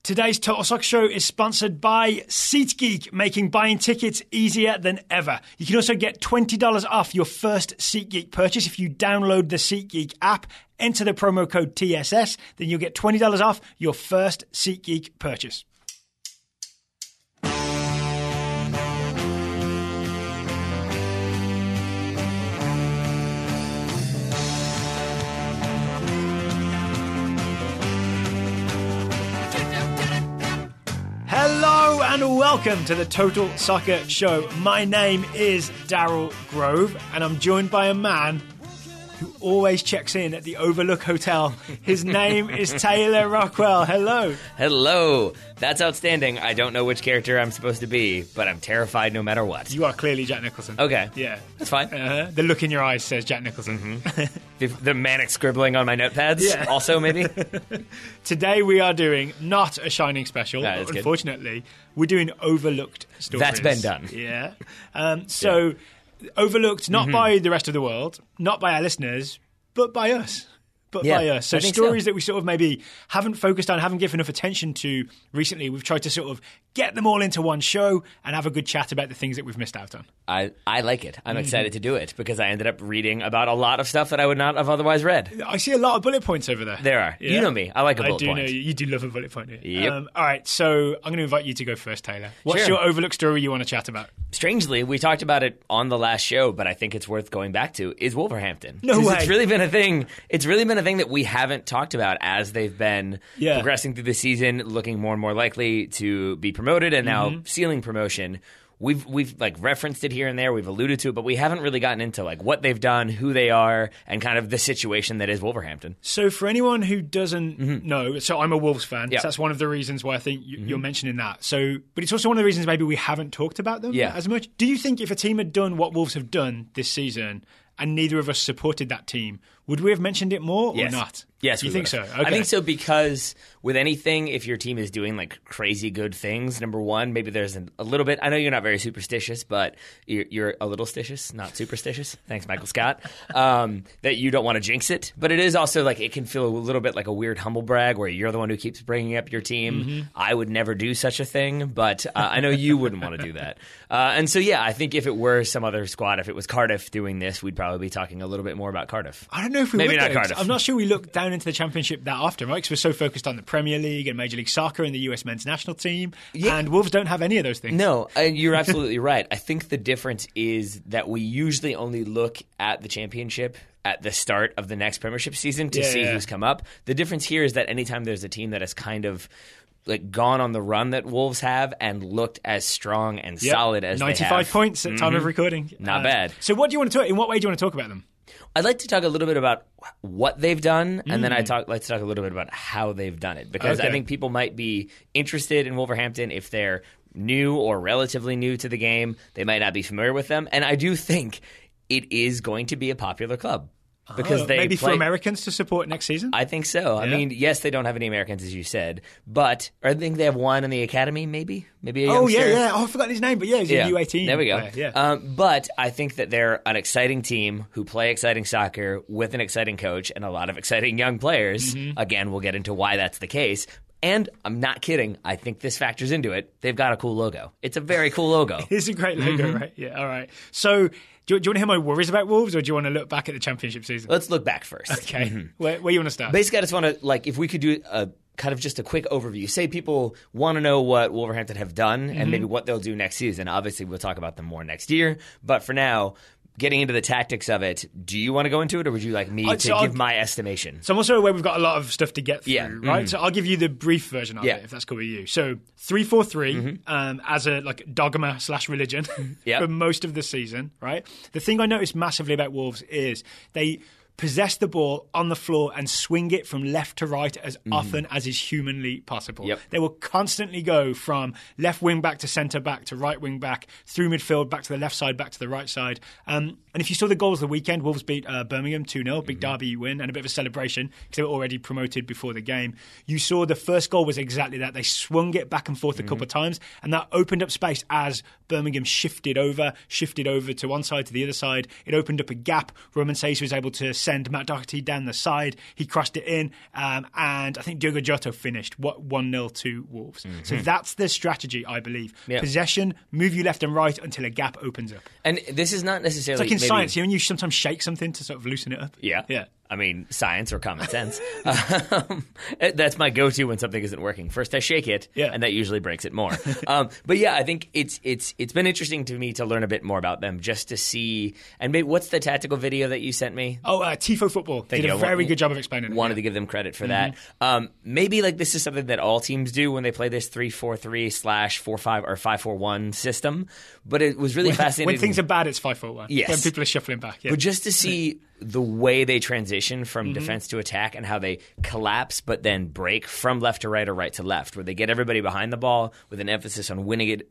Today's Total Soccer Show is sponsored by SeatGeek, making buying tickets easier than ever. You can also get $20 off your first SeatGeek purchase if you download the SeatGeek app, enter the promo code TSS, then you'll get $20 off your first SeatGeek purchase. Hello and welcome to the Total Soccer Show. My name is Daryl Grove and I'm joined by a man who always checks in at the Overlook Hotel. His name is Taylor Rockwell. Hello. Hello. That's outstanding. I don't know which character I'm supposed to be, but I'm terrified no matter what. You are clearly Jack Nicholson. Okay. Yeah. That's fine. The look in your eyes says Jack Nicholson. Mm-hmm. the manic scribbling on my notepads also, maybe? Today we are doing not a Shining special. Unfortunately, we're doing Overlooked stories. That's been done. Yeah. Overlooked not by the rest of the world, not by our listeners, but by us. By us. So stories that we sort of maybe haven't focused on, haven't given enough attention to recently. We've tried to sort of get them all into one show and have a good chat about the things that we've missed out on. I like it. I'm excited to do it because I ended up reading about a lot of stuff that I would not have otherwise read. I see a lot of bullet points over there. There are. Yeah. You know me. I like a bullet point. I do know you do love a bullet point. Yep. All right, so I'm going to invite you to go first, Taylor. What's your Overlook story you want to chat about? Strangely, we talked about it on the last show, but I think it's worth going back to, is Wolverhampton. No way. It's really been a thing. It's really been a thing that we haven't talked about as they've been progressing through the season, looking more and more likely to be promoted, and now ceiling promotion. We've like referenced it here and there. We've alluded to it, but we haven't really gotten into like what they've done, who they are, and kind of the situation that is Wolverhampton. So for anyone who doesn't know, so I'm a Wolves fan. So that's one of the reasons why I think you're mentioning that. So, but it's also one of the reasons maybe we haven't talked about them as much. Do you think if a team had done what Wolves have done this season and neither of us supported that team, would we have mentioned it more or not? Yes, you think so? Okay. I think so because with anything, if your team is doing like crazy good things, number one, maybe there's a little bit. I know you're not very superstitious, but you're a little stitious, not superstitious. Thanks, Michael Scott. That you don't want to jinx it, but it is also like it can feel a little bit like a weird humble brag where you're the one who keeps bringing up your team. I would never do such a thing, but I know you wouldn't want to do that. And so, I think if it were some other squad, if it was Cardiff doing this, we'd probably be talking a little bit more about Cardiff. I don't know if we maybe would. Not Cardiff. I'm not sure we look down into the Championship that often, right? Because we're so focused on the Premier League and Major League Soccer and the US men's national team, and Wolves don't have any of those things. No, you're absolutely right. I think the difference is that we usually only look at the Championship at the start of the next Premiership season to see who's come up. The difference here is that anytime there's a team that has kind of like gone on the run that Wolves have and looked as strong and solid as 95 they have. 95 points at time of recording. Not bad. So what do you want to talk? In what way do you want to talk about them? I'd like to talk a little bit about what they've done, and then like to talk a little bit about how they've done it, because I think people might be interested in Wolverhampton if they're new or relatively new to the game. They might not be familiar with them, and I do think it is going to be a popular club. Because they maybe for Americans to support next season? I think so. Yeah. I mean, yes, they don't have any Americans, as you said, but I think they have one in the academy, maybe a youngster. Oh, I forgot his name, but he's a U18. There we go. But I think that they're an exciting team who play exciting soccer with an exciting coach and a lot of exciting young players. Again, we'll get into why that's the case. And I'm not kidding. I think this factors into it. They've got a cool logo. It's a very cool logo. It's a great logo, right? Yeah, all right. So do you want to hear my worries about Wolves, or do you want to look back at the Championship season? Let's look back first. Okay. Where you want to start? Basically, I just want to, if we could do a kind of just a quick overview. Say people want to know what Wolverhampton have done and maybe what they'll do next season. Obviously, we'll talk about them more next year. But for now, getting into the tactics of it, do you want to go into it, or would you like me to give my estimation? So I'm also aware we've got a lot of stuff to get through, right? So I'll give you the brief version of it, if that's cool with you. So 3-4-3 as a dogma / religion for most of the season, right? The thing I noticed massively about Wolves is they possess the ball on the floor and swing it from left to right as often as is humanly possible. They will constantly go from left wing back to centre back to right wing back, through midfield, back to the left side, back to the right side. And if you saw the goals of the weekend, Wolves beat Birmingham 2-0, big derby win, and a bit of a celebration because they were already promoted before the game. You saw the first goal was exactly that. They swung it back and forth a couple of times, and that opened up space as Birmingham shifted over to one side, to the other side. It opened up a gap. Roman Saiz was able to send Matt Doherty down the side. He crossed it in, and I think Diogo Jota finished 1-0 to Wolves. Mm-hmm. So that's the strategy, I believe. Yep. Possession, move you left and right until a gap opens up. And this is not necessarily... It's like in science, when you sometimes shake something to sort of loosen it up. Yeah. I mean, science or common sense. That's my go-to when something isn't working. First, I shake it, and that usually breaks it more. But yeah, I think it's been interesting to me to learn a bit more about them, just to see. And maybe, what's the tactical video that you sent me? Oh, Tifo Football did a very good job of explaining it. Wanted to give them credit for that. Maybe this is something that all teams do when they play this 3-4-3/4-5 or 5-4-1 system. But it was really fascinating. When things are bad, it's 5-4-1. Yes. When people are shuffling back. Yeah. But just to see the way they transition from defense to attack and how they collapse but then break from left to right or right to left, where they get everybody behind the ball with an emphasis on winning it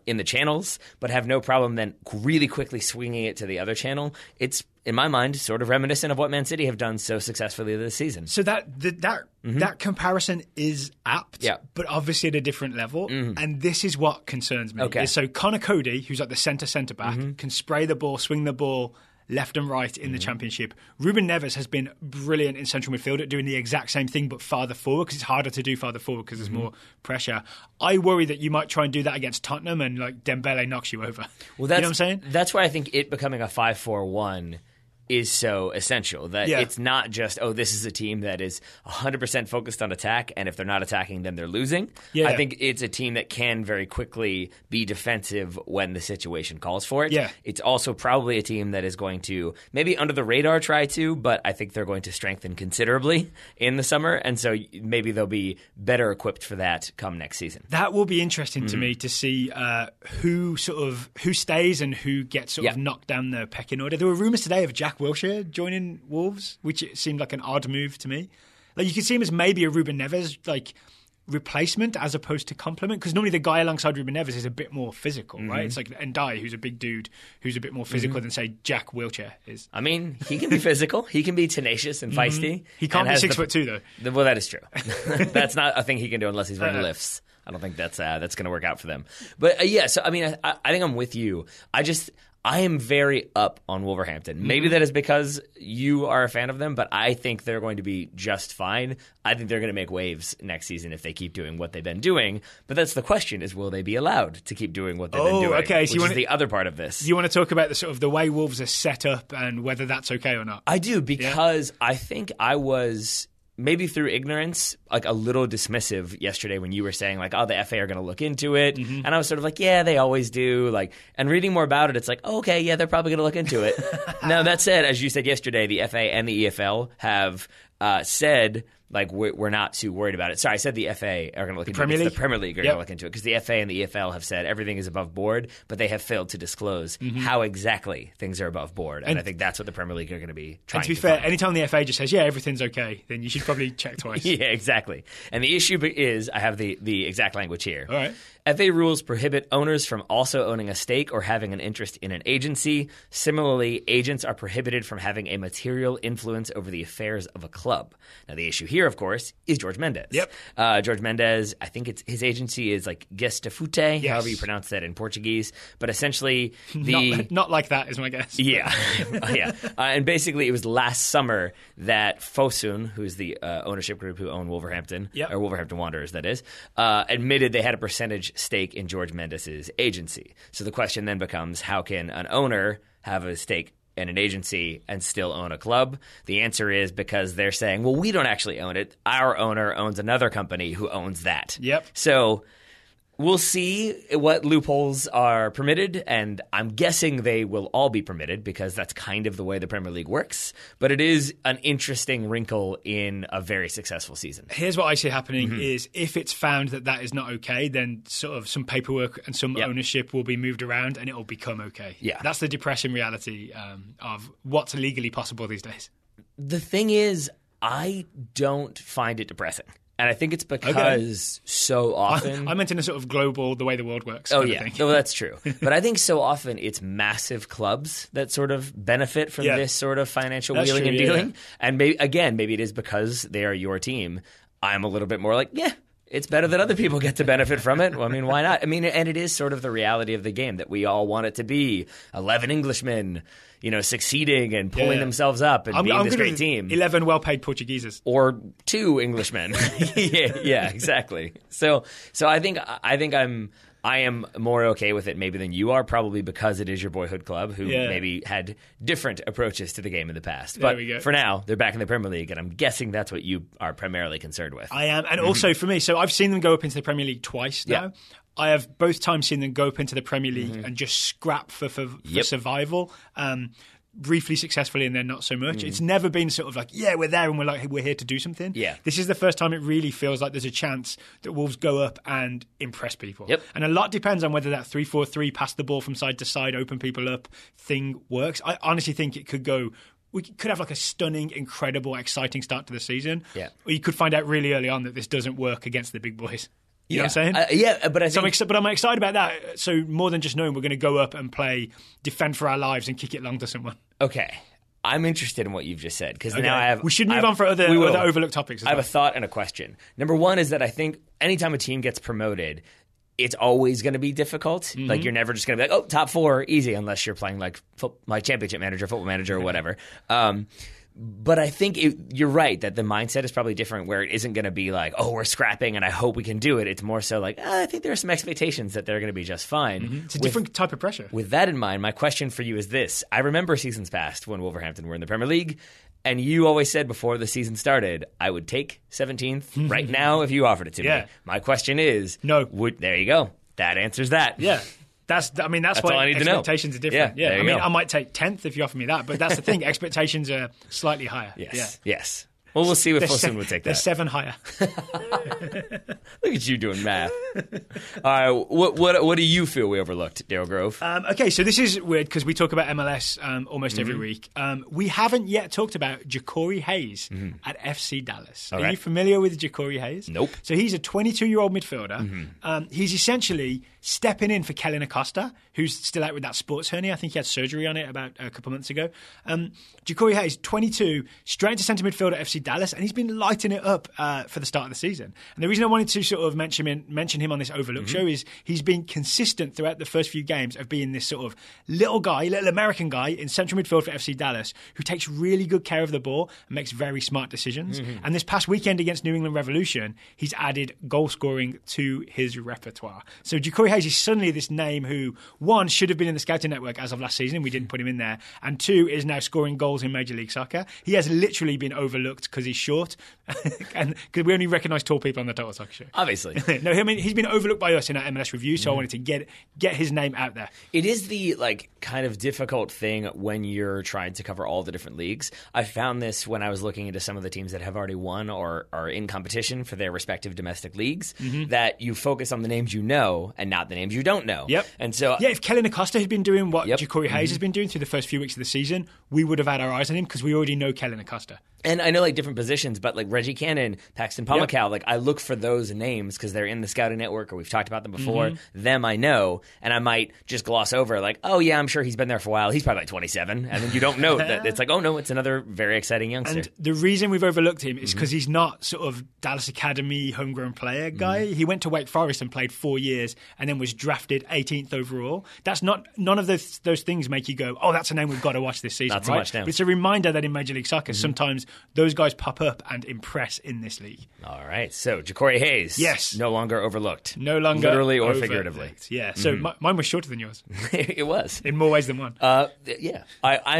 in the channels, but have no problem then really quickly swinging it to the other channel. It's, in my mind, sort of reminiscent of what Man City have done so successfully this season. So that comparison is apt, but obviously at a different level. And this is what concerns me. Okay. So Connor Cody, who's like the centre back, can spray the ball, swing the ball left and right in the Championship. Ruben Neves has been brilliant in central midfield at doing the exact same thing but farther forward, because it's harder to do farther forward because there's more pressure. I worry that you might try and do that against Tottenham and Dembele knocks you over. Well, you know what I'm saying? That's why I think it becoming a 5-4-1 is so essential, that it's not just, this is a team that is 100% focused on attack, and if they're not attacking, then they're losing. I think it's a team that can very quickly be defensive when the situation calls for it. It's also probably a team that is going to, maybe under the radar, try to, but I think they're going to strengthen considerably in the summer, and so maybe they'll be better equipped for that come next season. That will be interesting to me to see who stays and who gets sort of knocked down the pecking order. There were rumours today of Jack Wilshere joining Wolves, which it seemed like an odd move to me. You could see him as maybe a Ruben Neves replacement as opposed to complement, because normally the guy alongside Ruben Neves is a bit more physical, right? It's like Ndiaye, who's a big dude who's a bit more physical than, say, Jack Wilshere is. I mean, he can be physical. He can be tenacious and feisty. He can't be 6'2", though. Well, that is true. That's not a thing he can do unless he's running lifts. I don't think that's going to work out for them. But so I mean, I think I'm with you. I am very up on Wolverhampton. Maybe that is because you are a fan of them, but I think they're going to be just fine. I think they're going to make waves next season if they keep doing what they've been doing. But that's the question, is will they be allowed to keep doing what they've been doing? Okay. So which is the other part of this. Do you want to talk about the way Wolves are set up and whether that's okay or not? I do, because I think I was, maybe through ignorance, a little dismissive yesterday when you were saying the FA are going to look into it. And I was sort of they always do. And reading more about it, it's okay, they're probably going to look into it. Now, that said, as you said yesterday, the FA and the EFL have said, we're not too worried about it. Sorry, I said the FA are going to look into it. The Premier League are going to look into it, because the FA and the EFL have said everything is above board, but they have failed to disclose how exactly things are above board. And I think that's what the Premier League are going to be trying to do. And to be fair, anytime the FA just says, everything's okay, then you should probably check twice. Yeah, exactly. And the issue is, I have the exact language here. All right. FA rules prohibit owners from also owning a stake or having an interest in an agency. Similarly, agents are prohibited from having a material influence over the affairs of a club. Now, the issue here, of course, is George Mendes. Yep. George Mendes, I think his agency is Gestafute, however you pronounce that in Portuguese. But essentially, not like that is my guess. Yeah. And basically, it was last summer that Fosun, who's the ownership group who own Wolverhampton, or Wolverhampton Wanderers, that is, admitted they had a percentage stake in George Mendes' agency. So the question then becomes, how can an owner have a stake in an agency and still own a club? The answer is because they're saying, well, we don't actually own it. Our owner owns another company who owns that. Yep. So we'll see what loopholes are permitted, and I'm guessing they will all be permitted because that's kind of the way the Premier League works. But it is an interesting wrinkle in a very successful season. Here's what I see happening is, if it's found that is not okay, then sort of some paperwork and some ownership will be moved around and it will become okay. Yeah. That's the depressing reality of what's legally possible these days. The thing is, I don't find it depressing. And I think it's because so often... I meant in a sort of global, the way the world works. Oh, yeah. Well, that's true. But I think so often it's massive clubs that sort of benefit from this sort of financial wheeling and dealing. And maybe it is because they are your team. I'm a little bit more it's better that other people get to benefit from it. Well, I mean, why not? I mean, and it is sort of the reality of the game that we all want it to be 11 Englishmen, succeeding and pulling themselves up and being this great team. 11 well-paid Portugueses. Or 2 Englishmen. yeah, exactly. So I think I am more okay with it maybe than you are, probably because it is your boyhood club who maybe had different approaches to the game in the past. But for now, they're back in the Premier League, and I'm guessing that's what you are primarily concerned with. I am. And also for me, so I've seen them go up into the Premier League twice now. Yeah. I have both times seen them go up into the Premier League and just scrap for survival. Briefly successfully and then not so much. It's never been sort of like, we're there and we're here to do something. Yeah. This is the first time it really feels like there's a chance that Wolves go up and impress people. Yep. And a lot depends on whether that 3-4-3 pass the ball from side to side, open people up thing works. I honestly think it could go. We could have like a stunning, incredible, exciting start to the season. Yeah. Or you could find out really early on that this doesn't work against the big boys. You know what I'm saying? But I think... but I'm excited about that. So more than just knowing we're going to go up and play, defend for our lives and kick it long to someone. Okay. I'm interested in what you've just said because now I have... We should move on for other overlooked topics as well. I have a thought and a question. Number one is that I think anytime a team gets promoted, it's always going to be difficult. Mm-hmm. Like you're never just going to be like, top 4, easy, unless you're playing like Championship Manager, Football Manager, or whatever. But I think you're right that the mindset is probably different where it isn't going to be like, we're scrapping and I hope we can do it. It's more so like, I think there are some expectations that they're going to be just fine. Mm-hmm. It's a different type of pressure. With that in mind, my question for you is this. I remember seasons past when Wolverhampton were in the Premier League, and you always said before the season started, I would take 17th right now if you offered it to me. My question is, no. There you go. That answers that. Yeah. That's why all I need expectations to are different. Yeah. I might take 10th if you offer me that, but that's the thing. Expectations are slightly higher. Yes. Well, we'll see if Fosun would take that. They're 7 higher. Look at you doing math. All right, what do you feel we overlooked, Dale Grove? Okay, so this is weird because we talk about MLS almost every week. We haven't yet talked about Ja'Cory Hayes at FC Dallas. Are you familiar with Ja'Cory Hayes? Nope. So he's a 22-year-old midfielder. He's essentially stepping in for Kellen Acosta, who's still out with that sports hernia. I think he had surgery on it about a couple months ago. Ja'Cory Hayes, 22, straight into centre midfield at FC Dallas, and he's been lighting it up for the start of the season. And the reason I wanted to sort of mention him on this overlook show is he's been consistent throughout the first few games of being this sort of little American guy in central midfield for FC Dallas who takes really good care of the ball and makes very smart decisions. And this past weekend against New England Revolution, he's added goal scoring to his repertoire. So Ja'Cory Hayes is suddenly this name who, one, should have been in the scouting network as of last season. We didn't put him in there. And two, is now scoring goals in Major League Soccer. He has literally been overlooked because he's short and because we only recognise tall people on the Total Soccer Show. Obviously. No, I mean, he's been overlooked by us in our MLS review, so I wanted to get his name out there. It is the kind of difficult thing when you're trying to cover all the different leagues. I found this when I was looking into some of the teams that have already won or are in competition for their respective domestic leagues, that you focus on the names you know and not the names you don't know. Yep. And so if Kellen Acosta had been doing what Ja'Cory Hayes has been doing through the first few weeks of the season, we would have had our eyes on him because we already know Kellen Acosta. And I know different positions, but Reggie Cannon, Paxton Pomacau, I look for those names because they're in the scouting network or we've talked about them before. Them I know, and I might just gloss over I'm sure he's been there for a while. He's probably 27, and then you don't know that it's it's another very exciting youngster. And the reason we've overlooked him is because he's not sort of Dallas Academy homegrown player guy. He went to Wake Forest and played 4 years and then was drafted 18th overall. That's none of those things make you go, that's a name we've got to watch this season. Not so much now. But it's a reminder that in Major League Soccer, sometimes those guys pop up and impress in this league. All right. So Ja'Cory Hayes. Yes. No longer overlooked. No longer literally or overlooked. figuratively. Yeah. So mine was shorter than yours. It was. In more ways than one. Yeah.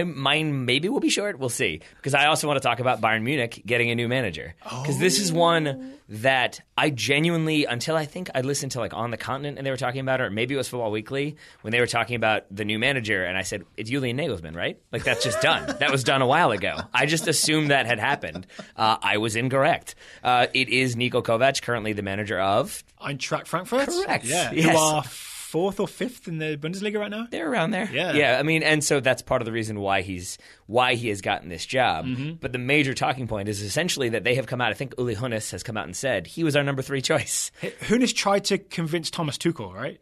Mine maybe will be short. We'll see. Because I also want to talk about Bayern Munich getting a new manager. Because this is one that I genuinely, until I think I listened to On the Continent and they were talking about it, or maybe it was Football Weekly, when they were talking about the new manager, and I said, it's Julian Nagelsmann, right? That's just done. That was done a while ago. I just assumed that had happened. I was incorrect. It is Niko Kovac, currently the manager of Eintracht Frankfurt. Correct. Yeah. Yes. Who are 4th or 5th in the Bundesliga right now? They're around there. Yeah. I mean, and so that's part of the reason why he has gotten this job. But the major talking point is essentially that they have come out. I think Uli Hoeneß has come out and said he was our number 3 choice. Hoeneß tried to convince Thomas Tuchel, right?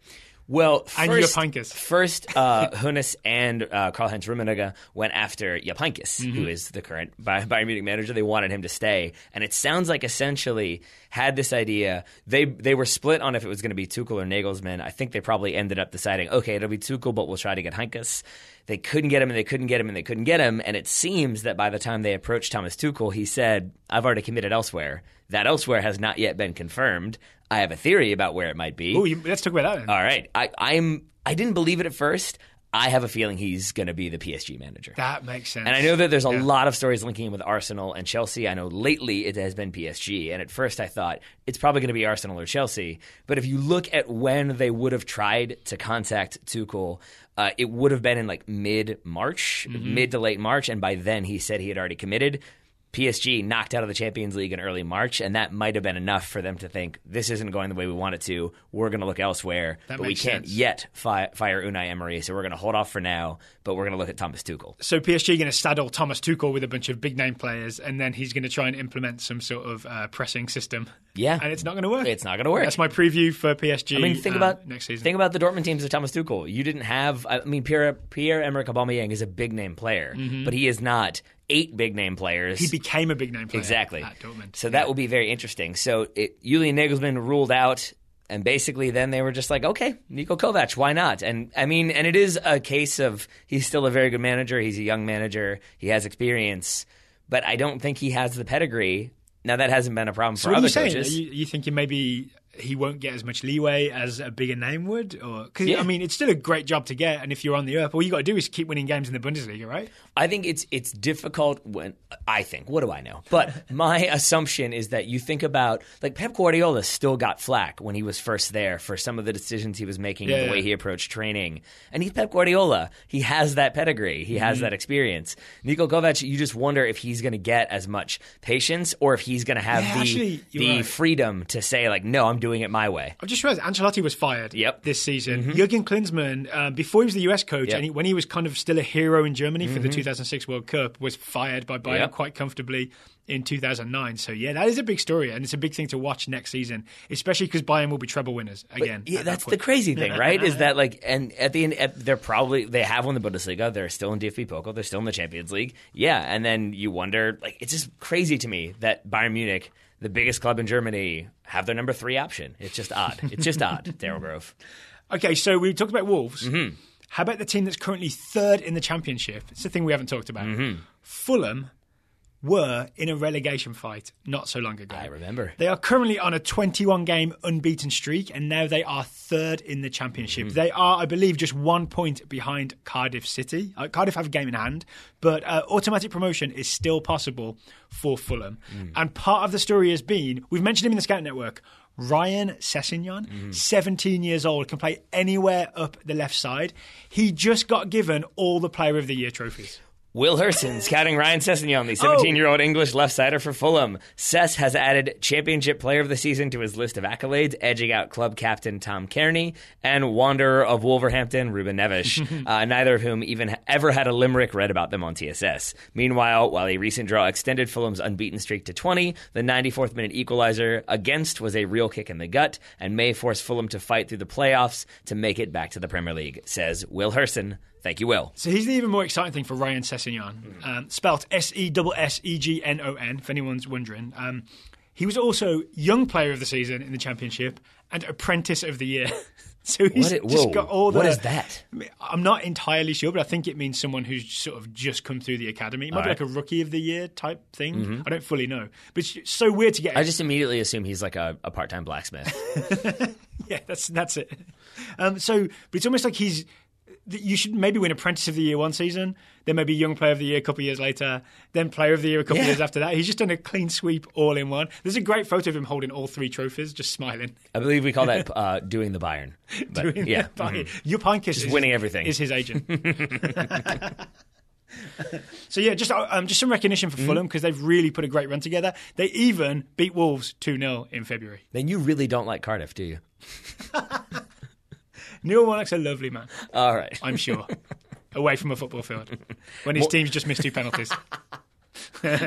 Well, and Jupp first Hunes and Karl-Heinz Rummenigge wwent after Jupp Heynckes, who is the current Bayern Munich manager. They wanted him to stay. And it sounds like essentially had this idea. They were split on if it was going to be Tuchel or Nagelsmann. I think they probably ended up deciding, okay, it'll be Tuchel, but we'll try to get Heynckes. They couldn't get him, and they couldn't get him, and they couldn't get him. And it seems that by the time they approached Thomas Tuchel, he said, I've already committed elsewhere. That elsewhere has not yet been confirmed. I have a theory about where it might be. Oh, let's talk about that then. All right. I didn't believe it at first. I have a feeling he's going to be the PSG manager. That makes sense. And I know that there's a lot of stories linking him with Arsenal and Chelsea. I know lately it has been PSG. And at first I thought it's probably going to be Arsenal or Chelsea. But if you look at when they would have tried to contact Tuchel, it would have been in like mid-March, mid to late March. And by then he said he had already committed. PSG knocked out of the Champions League in early March, and that might have been enough for them to think, this isn't going the way we want it to. We're going to look elsewhere, but we can't yet fire Unai Emery, so we're going to hold off for now, but we're going to look at Thomas Tuchel. So PSG going to saddle Thomas Tuchel with a bunch of big-name players, and then he's going to try and implement some sort of pressing system. Yeah. And it's not going to work. It's not going to work. That's my preview for PSG think about next season. Think about the Dortmund teams of Thomas Tuchel. You didn't have – Pierre-Emerick Aubameyang is a big-name player, but he is not – 8 big-name players. He became a big-name player exactly. at Dortmund. So that will be very interesting. So Julian Nagelsmann ruled out, and basically then they were just like, okay, Niko Kovac, why not? And I mean, and it is a case of he's still a very good manager. He's a young manager. He has experience. But I don't think he has the pedigree. Now, that hasn't been a problem for other coaches. Are you thinking maybe he won't get as much leeway as a bigger name would? Because I mean, it's still a great job to get, and if you're on the earth, all you got to do is keep winning games in the Bundesliga, right? I think it's difficult when I think. What do I know? But my assumption is that you think about like Pep Guardiola still got flack when he was first there for some of the decisions he was making and the way he approached training. And he's Pep Guardiola. He has that pedigree. He has that experience. Niko Kovac, you just wonder if he's going to get as much patience or if he's going to have the freedom to say like, no, I'm doing it my way. I've just realized Ancelotti was fired this season. Jurgen Klinsmann, before he was the US coach, and when he was kind of still a hero in Germany for the 2006 World Cup, was fired by Bayern quite comfortably in 2009. So, yeah, that is a big story, and it's a big thing to watch next season, especially because Bayern will be treble winners again. But, that's the crazy thing, right? Is that like, and at the end, they have won the Bundesliga, they're still in DFB Pokal, they're still in the Champions League. Yeah, and then you wonder, like, it's just crazy to me that Bayern Munich, the biggest club in Germany, have their number 3 option. It's just odd. It's just odd, Daryl Grove. Okay, so we talked about Wolves. How about the team that's currently 3rd in the Championship? It's the thing we haven't talked about. Fulham were in a relegation fight not so long ago. I remember. They are currently on a 21-game unbeaten streak, and now they are 3rd in the Championship. They are, I believe, just 1 point behind Cardiff City. Cardiff have a game in hand, but automatic promotion is still possible for Fulham. And part of the story has been, we've mentioned him in the Scout Network, Ryan Sessegnon, 17 years old, can play anywhere up the left side. He just got given all the Player of the Year trophies. Will Hurston scouting Ryan Sessegnon, the 17-year-old English left-sider for Fulham. Sess has added Championship Player of the Season to his list of accolades, edging out club captain Tom Kearney and wanderer of Wolverhampton, Ruben Neves, neither of whom even ever had a limerick read about them on TSS. Meanwhile, while a recent draw extended Fulham's unbeaten streak to 20, the 94th minute equalizer against was a real kick in the gut and may force Fulham to fight through the playoffs to make it back to the Premier League, says Will Hurston. Thank you, Will. So here's the even more exciting thing for Ryan Sessegnon, spelt Sessegnon, if anyone's wondering. He was also Young Player of the Season in the Championship and Apprentice of the Year. So he's just got all the... What is that? I'm not entirely sure, but I think it means someone who's sort of just come through the academy. It might be like a Rookie of the Year type thing. I don't fully know. But it's so weird to get... I just immediately assume he's like a part-time blacksmith. Yeah, that's it. But it's almost like he's... You should maybe win Apprentice of the Year one season, then maybe Young Player of the Year a couple of years later, then Player of the Year a couple of years after that. He's just done a clean sweep all in one. There's a great photo of him holding all 3 trophies, just smiling. I believe we call that doing the Bayern. But, doing the Bayern. Jupp Heynckes is winning everything. Is his agent. So yeah, just some recognition for Fulham because they've really put a great run together. They even beat Wolves 2-0 in February. Then you really don't like Cardiff, do you? Neil Warnock's a lovely man. All right. I'm sure. Away from a football field. When his teams just missed 2 penalties.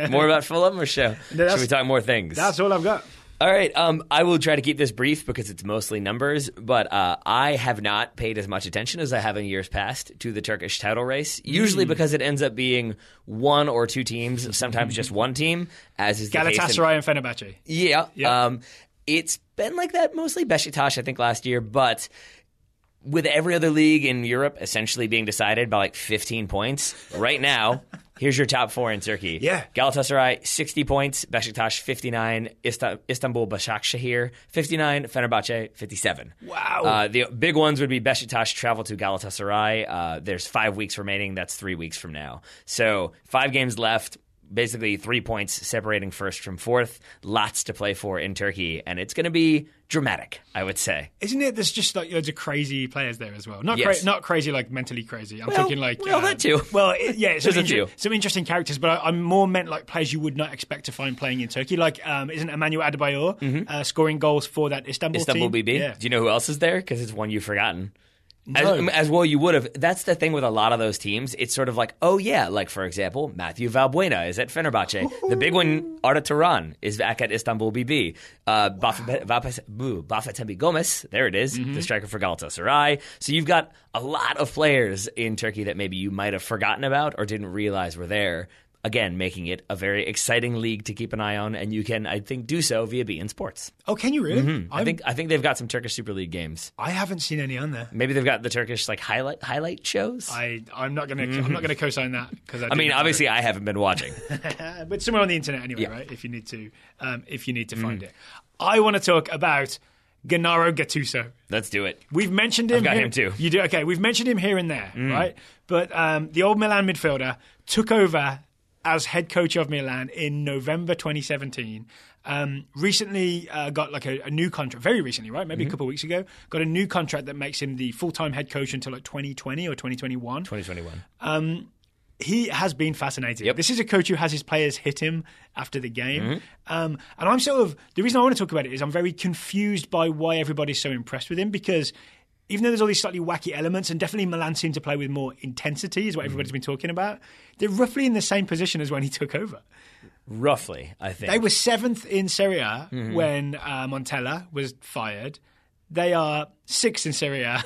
More about Fulham or should we talk more things? That's all I've got. All right. I will try to keep this brief because it's mostly numbers, but I have not paid as much attention as I have in years past to the Turkish title race, usually because it ends up being one or two teams, sometimes just one team, as is the case Galatasaray and Fenerbahce. Yeah. Yep. It's been like that mostly Beşiktaş, I think, last year, but with every other league in Europe essentially being decided by like 15 points, right now, here's your top four in Turkey. Yeah. Galatasaray, 60 points. Beşiktaş, 59. Istanbul Başakşehir, 59. Fenerbahce, 57. Wow. The big ones would be Beşiktaş travel to Galatasaray. There's 5 weeks remaining. That's 3 weeks from now. So 5 games left. Basically 3 points separating first from fourth. Lots to play for in Turkey, and it's going to be dramatic, I would say. Isn't it? There's just like loads of crazy players there as well. Not not crazy like mentally crazy. I'm thinking like that too. Well, some interesting characters, but I'm more meant like players you would not expect to find playing in Turkey. Like isn't Emmanuel Adebayor scoring goals for that Istanbul team? BB. Yeah. Do you know who else is there? Because it's one you've forgotten. No. As well you would have. That's the thing with a lot of those teams. It's sort of like, oh yeah, like for example, Matthew Valbuena is at Fenerbahce. The big one, Arda Turan, is back at Istanbul BB. Bafétembi Gomes, there it is, the striker for Galatasaray. So you've got a lot of players in Turkey that maybe you might have forgotten about or didn't realize were there. Again, making it a very exciting league to keep an eye on, and you can, I think, do so via beIN Sports. Oh, can you really? Mm-hmm. I think they've got some Turkish Super League games. I haven't seen any on there. Maybe they've got the Turkish like highlight shows. I'm not gonna co-sign that because I mean, obviously, I haven't been watching, but somewhere on the internet anyway, right? If you need to find it. I want to talk about Gennaro Gattuso. Let's do it. We've mentioned him. I've got him too. You do? Okay, we've mentioned him here and there, right? But the old Milan midfielder took over as head coach of Milan in November 2017. Recently got like a new contract, very recently, right? Maybe a couple of weeks ago, got a new contract that makes him the full-time head coach until like 2020 or 2021. 2021. He has been fascinating. Yep. This is a coach who has his players hit him after the game. And I'm the reason I want to talk about it is I'm very confused by why everybody's so impressed with him, because even though there's all these slightly wacky elements, and definitely Milan seem to play with more intensity, is what everybody's been talking about, they're roughly in the same position as when he took over. Roughly, I think. They were 7th in Serie A when Montella was fired. They are 6th in Serie A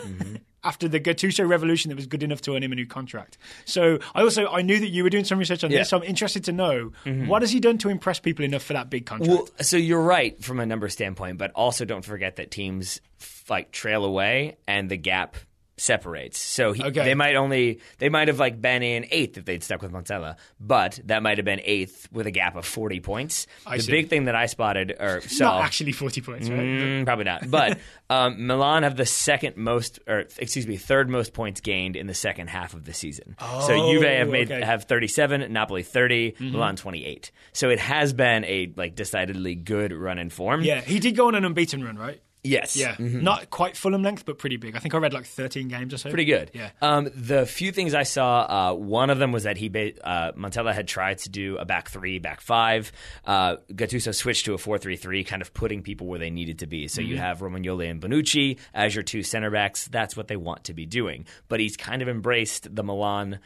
after the Gattuso revolution that was good enough to earn him a new contract. So I knew that you were doing some research on this, so I'm interested to know, what has he done to impress people enough for that big contract? Well, so you're right from a number standpoint, but also don't forget that teams like trail away and the gap separates. So they might have like been in 8th if they'd stuck with Montella, but that might have been 8th with a gap of 40 points. The big thing that I spotted or saw, not actually 40 points, right? Probably not. But Milan have the third most points gained in the second half of the season. Oh, so Juve have 37, Napoli 30, Milan 28. So it has been a like decidedly good run in form. Yeah, he did go on an unbeaten run, right? Yes. Yeah. Not quite Fulham length, but pretty big. I think I read like 13 games or so. Pretty good. Yeah. The few things I saw, one of them was that Montella had tried to do a back 3, back 5. Gattuso switched to a 4-3-3, kind of putting people where they needed to be. So you have Romagnoli and Bonucci as your 2 center backs. That's what they want to be doing. But he's kind of embraced the Milan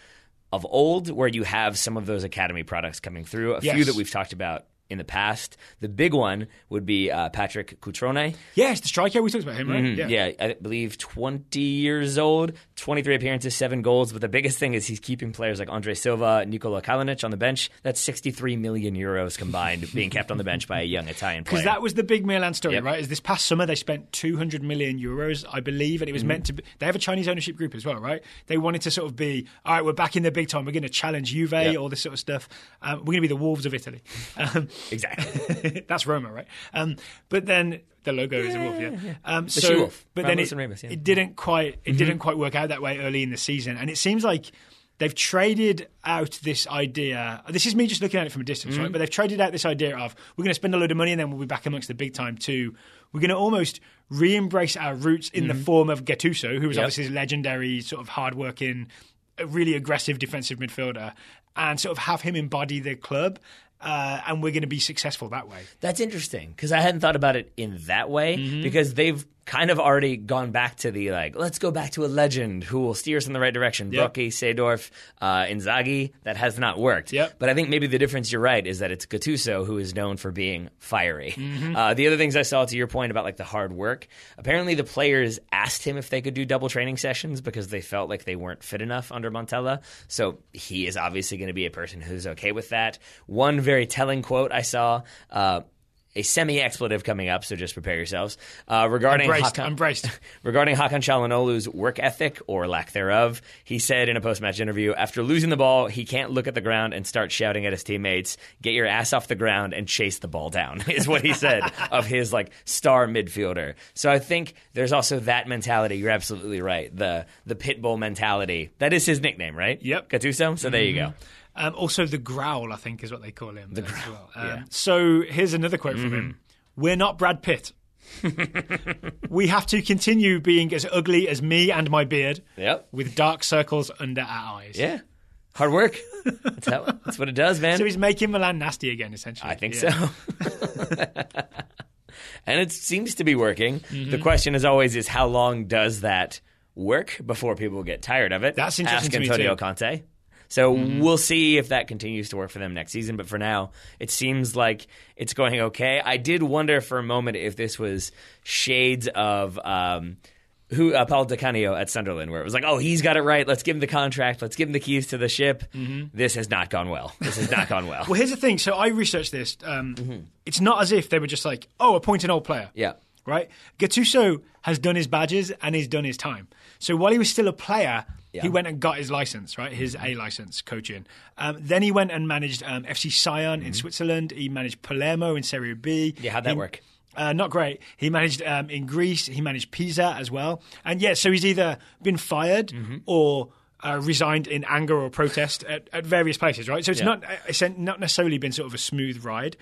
of old, where you have some of those academy products coming through. A few that we've talked about in the past. The big one would be Patrick Cutrone. Yeah, it's the striker. We talked about him, right? Yeah, I believe 20 years old, 23 appearances, 7 goals. But the biggest thing is he's keeping players like Andre Silva, Nikola Kalinic on the bench. That's 63 million euros combined being kept on the bench by a young Italian player. Because that was the big Milan story, right? Is this past summer they spent 200 million euros, I believe, and it was meant to be. They have a Chinese ownership group as well, right? They wanted to sort of be, all right, we're back in the big time. We're going to challenge Juve, all this sort of stuff. We're going to be the Wolves of Italy. Exactly. That's Roma, right? But then the logo is a wolf, the she-wolf. But then it didn't quite work out that way early in the season, and it seems like they've traded out this idea. This is me just looking at it from a distance, right? But they've traded out this idea of we're going to spend a load of money and then we'll be back amongst the big time too. We're going to almost re-embrace our roots in the form of Gattuso, who was obviously a legendary, sort of hard-working, really aggressive defensive midfielder, and sort of have him embody the club. And we're going to be successful that way. That's interesting, because I hadn't thought about it in that way, because they've kind of already gone back to the let's go back to a legend who will steer us in the right direction. Yep. Brocchi, Seedorf, Inzaghi. That has not worked. Yep. But I think maybe the difference, you're right, is that it's Gattuso who is known for being fiery. Mm-hmm. The other things I saw, to your point about the hard work, apparently the players asked him if they could do double training sessions because they felt like they weren't fit enough under Montella. So he is obviously going to be a person who's okay with that. One very telling quote I saw, a semi-expletive coming up, so just prepare yourselves. Regarding I'm braced. Regarding Hakan Çalhanoğlu's work ethic, or lack thereof, he said in a post-match interview, after losing the ball, he can't look at the ground and start shouting at his teammates, "Get your ass off the ground and chase the ball down," is what he said of his star midfielder. So I think there's also that mentality. You're absolutely right. The pit bull mentality. That is his nickname, right? Yep. Gattuso? So there you go. Also, the growl, I think, is what they call him. The growl. Well. Yeah. So here's another quote from him. "We're not Brad Pitt. We have to continue being as ugly as me and my beard, with dark circles under our eyes." Yeah. Hard work. That's what it does, man. So he's making Milan nasty again, essentially. I think so. And it seems to be working. The question, as always, is how long does that work before people get tired of it? That's interesting to me, Antonio too. Conte. So we'll see if that continues to work for them next season. But for now, it seems like it's going okay. I did wonder for a moment if this was shades of Paul Di Canio at Sunderland, where it was he's got it right. Let's give him the contract. Let's give him the keys to the ship. This has not gone well. Well, here's the thing. So I researched this. It's not as if they were just appoint an old player. Yeah. Right? Gattuso has done his badges and he's done his time. So while he was still a player, he went and got his license, right? His A license coaching. Then he went and managed FC Sion in Switzerland. He managed Palermo in Serie B. Yeah, how'd that work? Not great. He managed in Greece. He managed Pisa as well. And so he's either been fired or resigned in anger or protest at various places, right? So it's not necessarily been sort of a smooth ride.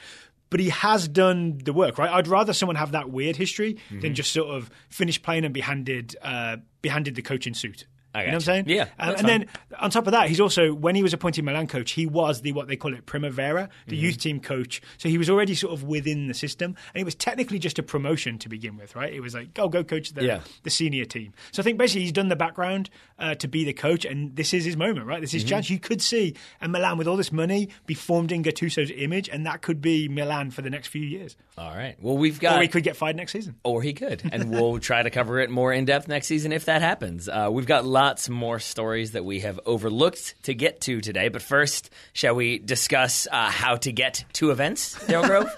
But he has done the work, right? I'd rather someone have that weird history than just sort of finish playing and be handed the coaching suit. You know what I'm saying? Yeah. And then on top of that, he's also, when he was appointed Milan coach, he was what they call it Primavera, the youth team coach. So he was already sort of within the system. And it was technically just a promotion to begin with, right? It was go coach the senior team. So I think basically he's done the background to be the coach. And this is his moment, right? This is his chance. You could see a Milan with all this money be formed in Gattuso's image. And that could be Milan for the next few years. All right. Well, we've got... Or he could get fired next season. Or he could. And we'll try to cover it more in depth next season if that happens. We've got lots more stories that we have overlooked to get to today. But first, shall we discuss how to get to events, Daryl Grove?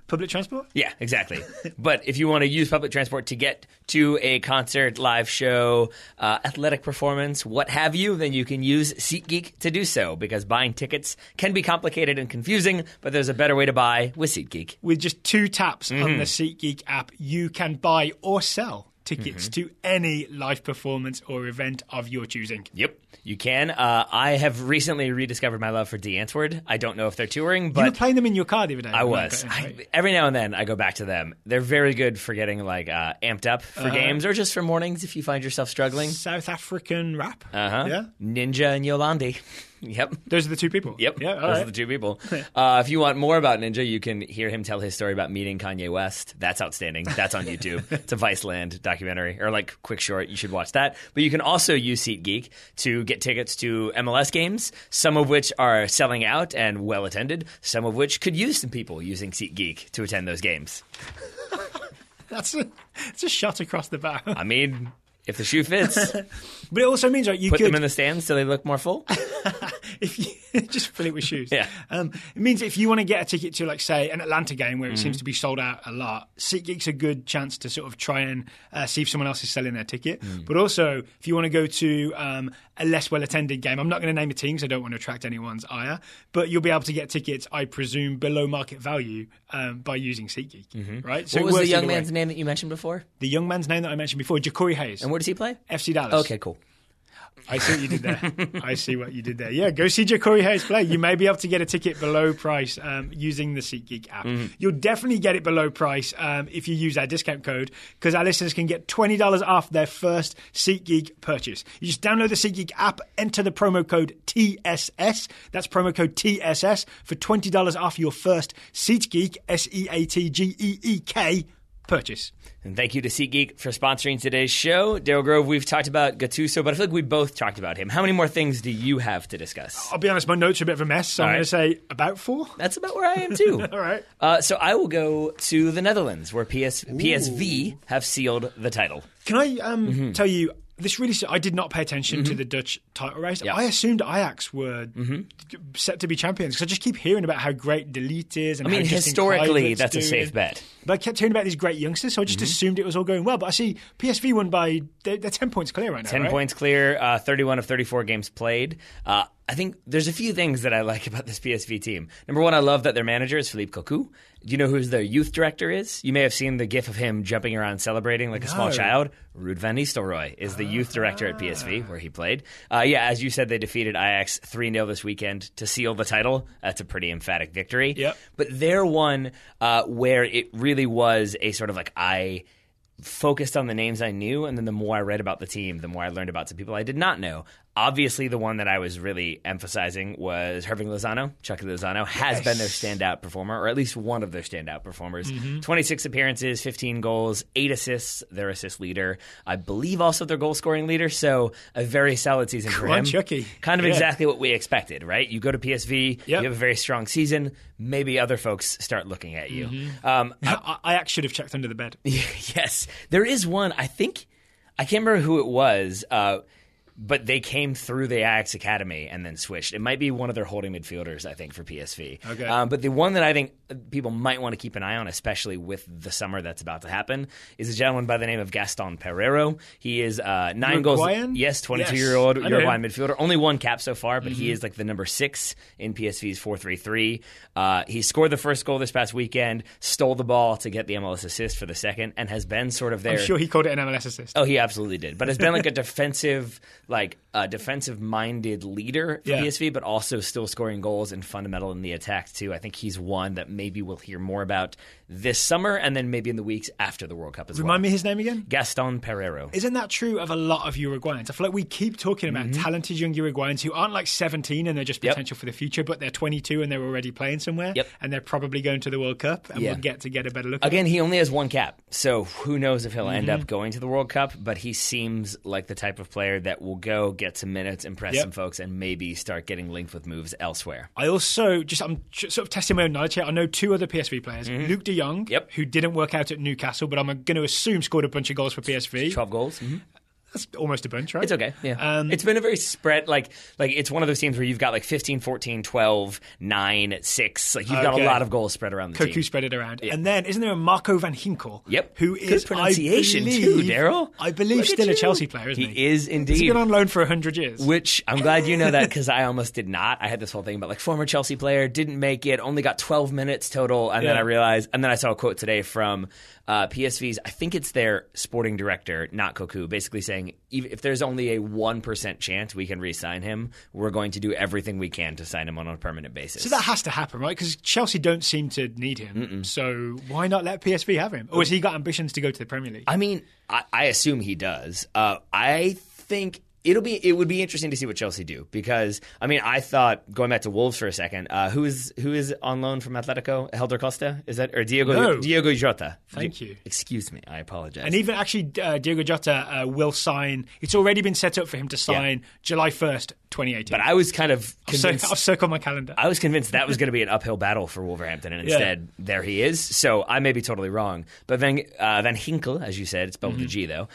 Public transport? Yeah, exactly. But if you want to use public transport to get to a concert, live show, athletic performance, what have you, then you can use SeatGeek to do so, because buying tickets can be complicated and confusing, but there's a better way to buy with SeatGeek. With just 2 taps on the SeatGeek app, you can buy or sell tickets to any live performance or event of your choosing. Yep, you can. I have recently rediscovered my love for D. Antwoord. I don't know if they're touring, but... You were playing them in your car the other day. I was. Every now and then I go back to them. They're very good for getting amped up for games, or just for mornings if you find yourself struggling. South African rap. Yeah. Ninja and Yolandi. Yep. Those are the 2 people? Yep. Yeah, those are the 2 people. If you want more about Ninja, you can hear him tell his story about meeting Kanye West. That's outstanding. That's on YouTube. It's a Viceland documentary, or quick short. You should watch that. But you can also use SeatGeek to get tickets to MLS games, some of which are selling out and well attended, some of which could use some people using SeatGeek to attend those games. It's a shot across the bow. I mean... if the shoe fits. But it also means you put could them in the stands so they look more full. If you just fill it with shoes. Yeah. It means if you want to get a ticket to, say, an Atlanta game where it seems to be sold out a lot, SeatGeek's a good chance to sort of try and see if someone else is selling their ticket. But also, if you want to go to a less well-attended game, I'm not going to name a team because I don't want to attract anyone's ire, but you'll be able to get tickets, I presume, below market value by using SeatGeek. Right? So what was the young man's name that you mentioned before? The young man's name that I mentioned before, Ja'Cory Hayes. And where does he play? FC Dallas. Okay, cool. I see what you did there. I see what you did there. Yeah, go see Ja'Cory Hayes play. You may be able to get a ticket below price using the SeatGeek app. You'll definitely get it below price if you use our discount code, because our listeners can get $20 off their first SeatGeek purchase. You just download the SeatGeek app, enter the promo code TSS. That's promo code TSS for $20 off your first SeatGeek, SeatGeek purchase. And thank you to SeatGeek for sponsoring today's show. Daryl Grove, we've talked about Gattuso, but I feel like we both talked about him. How many more things do you have to discuss? I'll be honest, my notes are a bit of a mess, so I'm going to say about 4. That's about where I am, too. All right. So I will go to the Netherlands, where PSV have sealed the title. Can I tell you, this really, I did not pay attention to the Dutch title race. Yep. I assumed Ajax were set to be champions because I just keep hearing about how great Delete is. And historically, that's a safe bet. But I kept hearing about these great youngsters, so I just assumed it was all going well. But I see PSV won by, they're 10 points clear right now, 10 points clear, 31 of 34 games played. I think there's a few things that I like about this PSV team. Number one, I love that their manager is Philippe Cocu. Do you know who their youth director is? You may have seen the gif of him jumping around celebrating like a small child. Ruud van Nistelrooy is the youth director at PSV, where he played. As you said, they defeated Ajax 3-0 this weekend to seal the title. That's a pretty emphatic victory. Yep. But they're one where it really was a sort of like I focused on the names I knew, and then the more I read about the team, the more I learned about some people I did not know. Obviously, the one that I was really emphasizing was Hirving Lozano. Chucky Lozano has been their standout performer, or at least one of their standout performers. 26 appearances, 15 goals, 8 assists, their assist leader. I believe also their goal-scoring leader, so a very solid season for him. Chucky. Kind of exactly what we expected, right? You go to PSV, you have a very strong season, maybe other folks start looking at you. Ajax should have checked under the bed. Yes. There is one, I can't remember who it was, but they came through the Ajax Academy and then switched. It might be one of their holding midfielders, I think, for PSV. Okay. But the one that I think people might want to keep an eye on, especially with the summer that's about to happen, is a gentleman by the name of Gaston Pereiro. He is 9 Uruguayan? goals. Yes, 22-year-old Uruguayan midfielder. Only 1 cap so far, but he is like the number 6 in PSV's 4-3-3. He scored the first goal this past weekend, stole the ball to get the MLS assist for the second, and has been sort of there. I'm sure he called it an MLS assist. Oh, he absolutely did. But has been like a defensive-minded leader for PSV, but also still scoring goals and fundamental in the attack, too. I think he's one that maybe we'll hear more about this summer and then maybe in the weeks after the World Cup as well. Remind me his name again? Gaston Pereiro. Isn't that true of a lot of Uruguayans? I feel like we keep talking about talented young Uruguayans who aren't like 17 and they're just potential for the future, but they're 22 and they're already playing somewhere, and they're probably going to the World Cup, and we'll get a better look at Again, he only has 1 cap, so who knows if he'll end up going to the World Cup, but he seems like the type of player that will go, get some minutes, impress some folks, and maybe start getting linked with moves elsewhere. I also, I'm sort of testing my own knowledge here. I know 2 other PSV players. Luc de Jong, who didn't work out at Newcastle, but I'm going to assume scored a bunch of goals for PSV. 12 goals. That's almost a bunch, right? It's okay, yeah. It's been a very spread, like it's one of those teams where you've got like 15, 14, 12, 9, 6. Like you've got a lot of goals spread around the team. Cocu spread it around. And then, isn't there a Marco van Ginkel? Yep. Who is, good pronunciation too, Daryl. I believe still a Chelsea player, isn't he? He is indeed. He's been on loan for 100 years. Which, I'm glad you know that because I almost did not. I had this whole thing about like former Chelsea player, didn't make it, only got 12 minutes total, and then I realized, and then I saw a quote today from PSV's, I think it's their sporting director, not Cocu, basically saying if there's only a 1% chance we can re-sign him, we're going to do everything we can to sign him on a permanent basis. So that has to happen, right? Because Chelsea don't seem to need him. So why not let PSV have him? Or has he got ambitions to go to the Premier League? I mean, I assume he does. I think it would be interesting to see what Chelsea do because I mean I thought going back to Wolves for a second, who is on loan from Atletico? Helder Costa, is that or Diogo Jota? Thank you. Excuse me, I apologize. And even actually Diogo Jota will sign. It's already been set up for him to sign July 1st, 2018. But I was kind of convinced. I've circled my calendar. I was convinced that was going to be an uphill battle for Wolverhampton, and instead there he is. So I may be totally wrong. But Van Ginkel, as you said, it's spelled with a G though.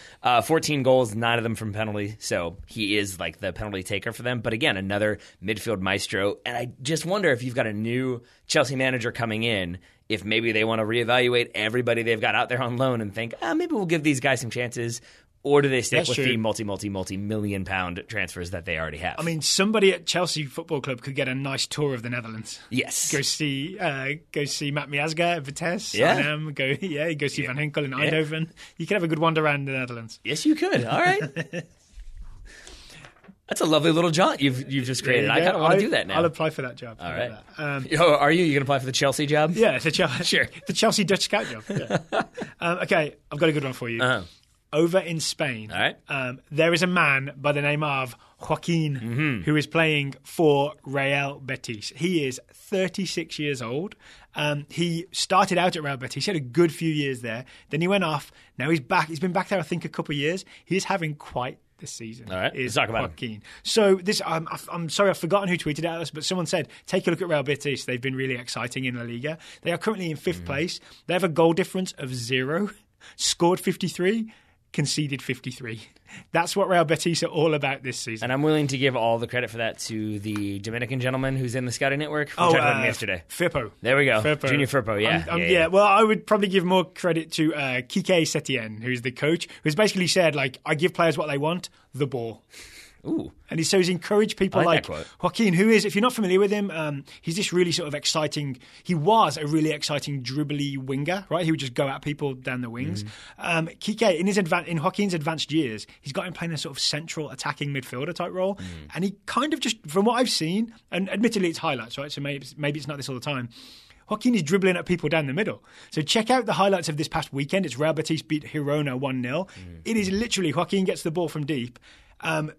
14 goals, 9 of them from penalty. So he is like the penalty taker for them. But again, another midfield maestro. And I just wonder if you've got a new Chelsea manager coming in, if maybe they want to reevaluate everybody they've got out there on loan and think, maybe we'll give these guys some chances. Or do they stick with the multi-million pound transfers that they already have? I mean, somebody at Chelsea Football Club could get a nice tour of the Netherlands. Yes. Go see Matt Miazga at Vitesse. Yeah. Go see Van Ginkel in Eindhoven. You could have a good wander around the Netherlands. Yes, you could. All right. That's a lovely little jaunt you've just created. I kind of want to do that now. I'll apply for that job. All right. Are you? You going to apply for the Chelsea job? Yeah, the Chelsea Dutch scout job. Yeah. Okay, I've got a good one for you. Over in Spain, all right. There is a man by the name of Joaquin, who is playing for Real Betis. He is 36 years old. He started out at Real Betis. He had a good few years there. Then he went off. Now he's back. He's been back there, I think, a couple of years. He's having quite this season. All right, let's talk about Joaquin. So this, I'm sorry, I've forgotten who tweeted at us, but someone said, take a look at Real Betis. They've been really exciting in La Liga. They are currently in 5th place. They have a goal difference of 0, scored 53, conceded 53. That's what Real Betis are all about this season. And I'm willing to give all the credit for that to the Dominican gentleman who's in the scouting network. We talked about him yesterday. Firpo. There we go. Junior Firpo, yeah. Well, I would probably give more credit to Kike Setien, who's the coach, who's basically said, like, I give players what they want, the ball. Ooh. And he's encouraged people like Joaquin, who is, if you're not familiar with him, he's this really sort of exciting, he was a really exciting dribbly winger, right? He would just go at people down the wings. Kike, in Joaquin's advanced years, he's got him playing a sort of central attacking midfielder type role. And he kind of just, from what I've seen, and admittedly it's highlights, right? So maybe it's not this all the time. Joaquin is dribbling at people down the middle. So check out the highlights of this past weekend. It's Real Betis beat Girona 1-0. It is literally Joaquin gets the ball from deep,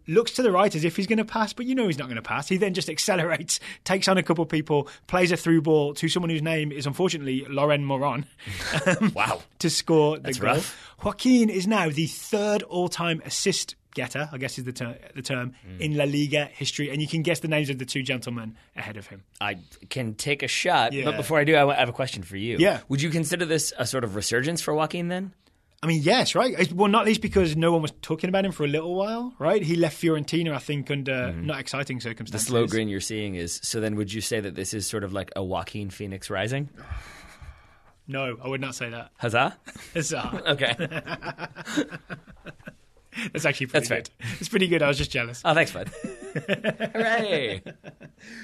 looks to the right as if he's going to pass, but you know he's not going to pass. He then just accelerates, takes on a couple of people, plays a through ball to someone whose name is unfortunately Lauren Moron. Wow. To score the goal. Rough. Joaquin is now the 3rd all-time assist getter, I guess is the term, in La Liga history. And you can guess the names of the 2 gentlemen ahead of him. I can take a shot, but before I do, I have a question for you. Yeah. Would you consider this a sort of resurgence for Joaquin then? I mean, yes, right? Well, not least because no one was talking about him for a little while, right? He left Fiorentina, I think, under not exciting circumstances. The slow grin you're seeing is, so then would you say that this is sort of like a Joaquin Phoenix rising? No, I would not say that. Huzzah? Huzzah. Okay. That's actually pretty good. It's pretty good. I was just jealous. Oh, thanks, bud. Hooray.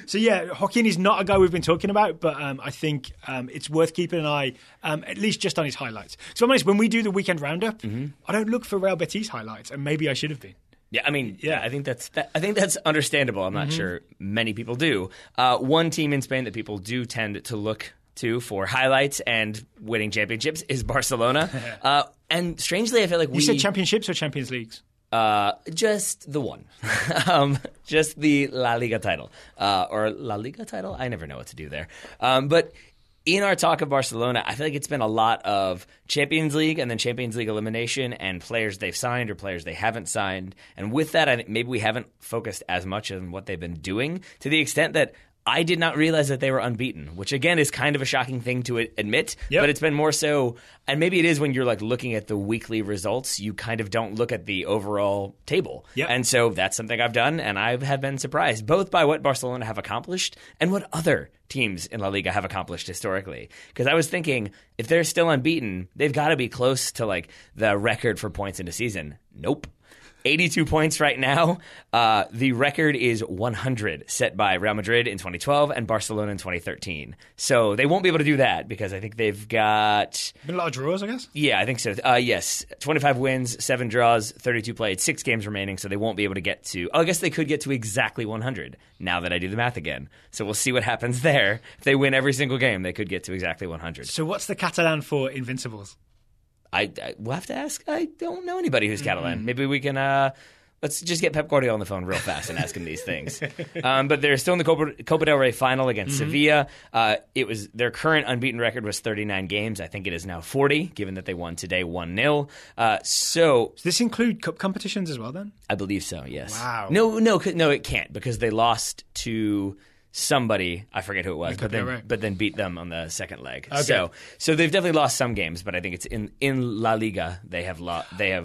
So, yeah, Joaquin is not a guy we've been talking about, but I think it's worth keeping an eye, at least just on his highlights. So, I'm honest, when we do the weekend roundup, I don't look for Real Betis highlights, and maybe I should have been. Yeah, I mean, I think that's understandable. I'm not sure many people do. One team in Spain that people do tend to look to for highlights and winning championships is Barcelona. And strangely, I feel like You said championships or Champions Leagues? Just the one. Just the La Liga title. Or La Liga title? I never know what to do there. But in our talk of Barcelona, I feel like it's been a lot of Champions League and then Champions League elimination and players they've signed or players they haven't signed. And with that, I think maybe we haven't focused as much on what they've been doing to the extent that I did not realize that they were unbeaten, which again is kind of a shocking thing to admit, but it's been more so, and maybe it is when you're like looking at the weekly results, you kind of don't look at the overall table. And so that's something I've done, and I have been surprised both by what Barcelona have accomplished and what other teams in La Liga have accomplished historically. Because I was thinking, if they're still unbeaten, they've got to be close to like the record for points in a season. Nope. 82 points right now. The record is 100, set by Real Madrid in 2012 and Barcelona in 2013. So they won't be able to do that because I think they've got... Been a lot of draws, I guess? Yeah, I think so. Yes. 25 wins, 7 draws, 32 played, 6 games remaining, so they won't be able to get to... Oh, I guess they could get to exactly 100 now that I do the math again. So we'll see what happens there. If they win every single game, they could get to exactly 100. So what's the Catalan for Invincibles? We'll have to ask. I don't know anybody who's Catalan. Maybe we can let's just get Pep Guardiola on the phone real fast and ask him these things. But they're still in the Copa del Rey final against Sevilla. It was their current unbeaten record was 39 games. I think it is now 40, given that they won today 1-0. So does this include cup competitions as well? Then I believe so. Yes. Wow. No, it can't because they lost to somebody, I forget who it was, but then beat them on the second leg. Okay. So they've definitely lost some games, but I think it's in La Liga they have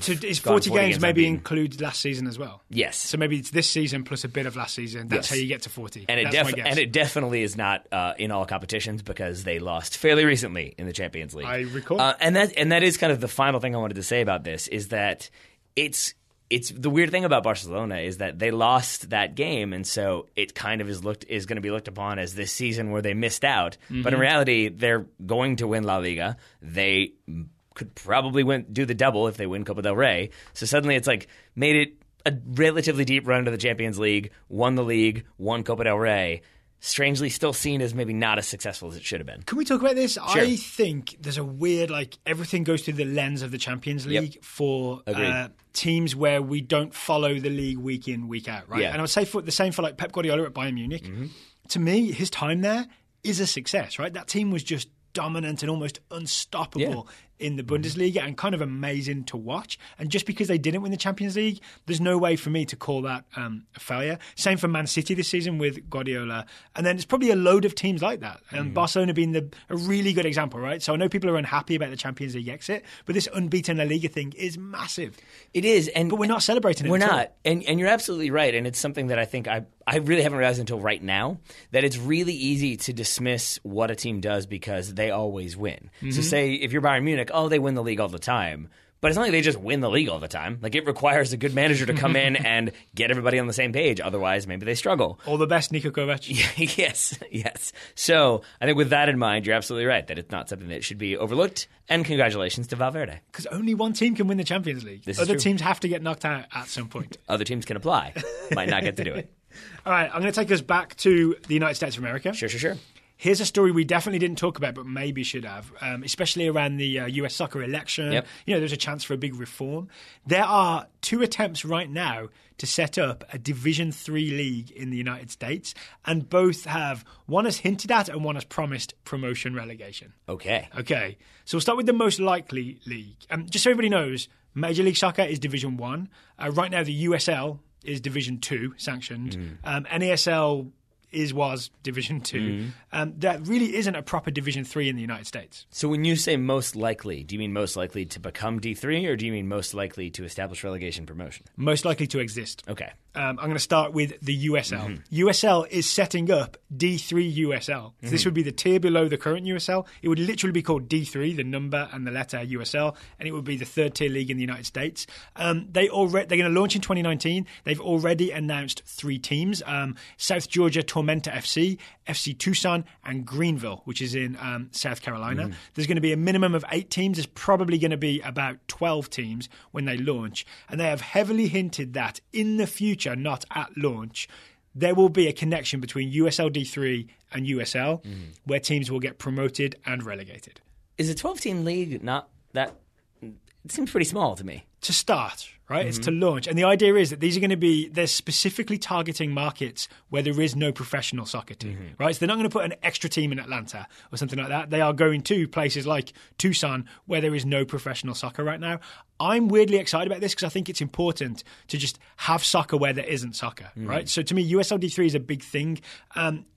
So is 40 games maybe unbeaten. include last season as well? Yes. So maybe it's this season plus a bit of last season. That's how you get to 40. And it definitely is not in all competitions because they lost fairly recently in the Champions League. I recall. And that is kind of the final thing I wanted to say about this is that it's the weird thing about Barcelona is that they lost that game, and so it kind of is going to be looked upon as this season where they missed out. But in reality, they're going to win La Liga. They could probably do the double if they win Copa del Rey. So suddenly it's like made it a relatively deep run to the Champions League, won the league, won Copa del Rey. strangely still seen as maybe not as successful as it should have been. Can we talk about this? Sure. I think there's a weird, everything goes through the lens of the Champions League for teams where we don't follow the league week in, week out, right? And I would say the same for Pep Guardiola at Bayern Munich. Mm-hmm. To me, his time there is a success, right? That team was just dominant and almost unstoppable in the Bundesliga and kind of amazing to watch. And just because they didn't win the Champions League, there's no way for me to call that a failure. Same for Man City this season with Guardiola. And then there's probably a load of teams like that. And Barcelona being a really good example, right? So I know people are unhappy about the Champions League exit, but this unbeaten La Liga thing is massive. It is. But we're not celebrating it. We're not. And you're absolutely right. And it's something that I think I really haven't realized until right now, that it's really easy to dismiss what a team does because they always win. Mm-hmm. So say if you're Bayern Munich, they win the league all the time. But it's not like they just win the league all the time. It requires a good manager to come in and get everybody on the same page. Otherwise, maybe they struggle. All the best, Niko Kovac. Yes. So I think with that in mind, you're absolutely right that it's not something that should be overlooked. And congratulations to Valverde. Because only one team can win the Champions League. Other teams have to get knocked out at some point. Other teams can apply. Might not get to do it. All right, I'm going to take us back to the United States of America. Sure. Here's a story we definitely didn't talk about, but maybe should have, especially around the US soccer election. Yep. There's a chance for a big reform. There are 2 attempts right now to set up a Division 3 league in the United States, and both one has hinted at and one has promised promotion relegation. Okay. So we'll start with the most likely league. Just so everybody knows, Major League Soccer is Division 1. Right now, the USL is Division 2 sanctioned. NASL was Division 2. That really isn't a proper Division 3 in the United States. So when you say most likely, do you mean most likely to become D3 or do you mean most likely to establish relegation promotion? Most likely to exist. Okay. I'm going to start with the USL. USL is setting up D3 USL. So this would be the tier below the current USL. It would literally be called D3, the number and the letter USL, and it would be the 3rd tier league in the United States. They're going to launch in 2019. They've already announced 3 teams: South Georgia Tormenta FC, FC Tucson, and Greenville, which is in South Carolina. There's going to be a minimum of 8 teams. There's probably going to be about 12 teams when they launch, and they have heavily hinted that in the future, not at launch, there will be a connection between USL D3 and USL where teams will get promoted and relegated. Is a 12-team league not that... It seems pretty small to me. To start, right? It's to launch. And the idea is that these are going to be, they're specifically targeting markets where there is no professional soccer team, right? So they're not going to put an extra team in Atlanta or something like that. They are going to places like Tucson where there is no professional soccer right now. I'm weirdly excited about this because I think it's important to just have soccer where there isn't soccer, right? So to me, USL D3 is a big thing.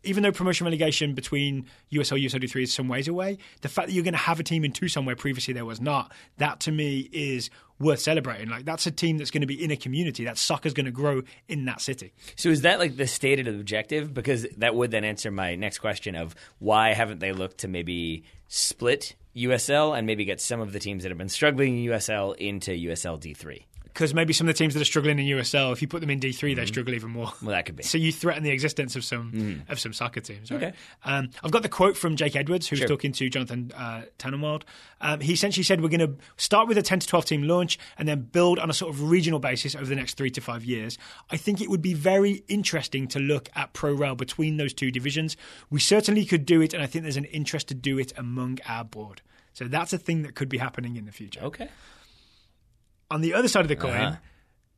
Even though promotion relegation between USL and USL D3 is some ways away, the fact that you're going to have a team in Tucson where previously there was not, that to me is worth celebrating. That's a team that's going to be in a community. That soccer's going to grow in that city. So is that the stated objective? Because that would then answer my next question of why haven't they looked to maybe split USL and maybe get some of the teams that have been struggling in USL into USL D3? Because maybe some of the teams that are struggling in USL, if you put them in D3, they struggle even more. Well, that could be. So you threaten the existence of some soccer teams. Right? Okay. I've got the quote from Jake Edwards, who was talking to Jonathan Tannenwald. He essentially said we're going to start with a 10 to 12 team launch and then build on a sort of regional basis over the next 3 to 5 years. I think it would be very interesting to look at pro-rel between those 2 divisions. We certainly could do it, and I think there's an interest to do it among our board. So that's a thing that could be happening in the future. Okay. On the other side of the coin,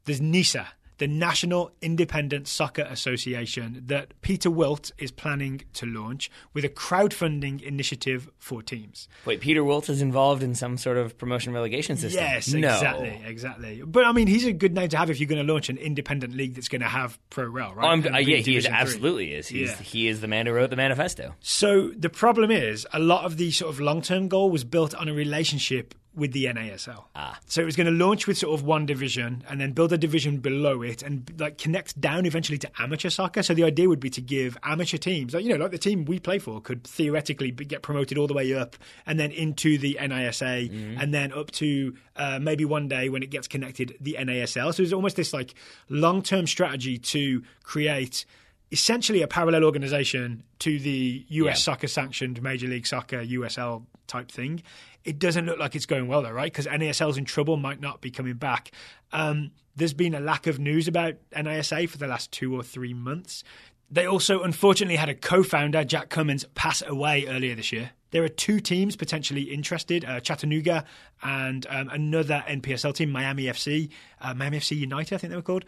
there's NISA, the National Independent Soccer Association, that Peter Wilt is planning to launch with a crowdfunding initiative for teams. Wait, Peter Wilt is involved in some sort of promotion relegation system? Yes, exactly. But I mean, he's a good name to have if you're going to launch an independent league that's going to have pro-rel, right? He absolutely is. He is the man who wrote the manifesto. So the problem is a lot of the sort of long-term goal was built on a relationship with the NASL. So it was going to launch with sort of one division and then build a division below it and connect down eventually to amateur soccer. So the idea would be to give amateur teams, like the team we play for could theoretically get promoted all the way up and then into the NISA and then up to maybe one day when it gets connected, the NASL. So there's almost this long-term strategy to create essentially a parallel organization to the US soccer sanctioned Major League Soccer USL type thing. It doesn't look like it's going well though, right? Because NASL's in trouble, might not be coming back. There's been a lack of news about NISA for the last 2 or 3 months. They also unfortunately had a co-founder, Jack Cummins, pass away earlier this year. There are 2 teams potentially interested, Chattanooga and another NPSL team, Miami FC United, I think they were called.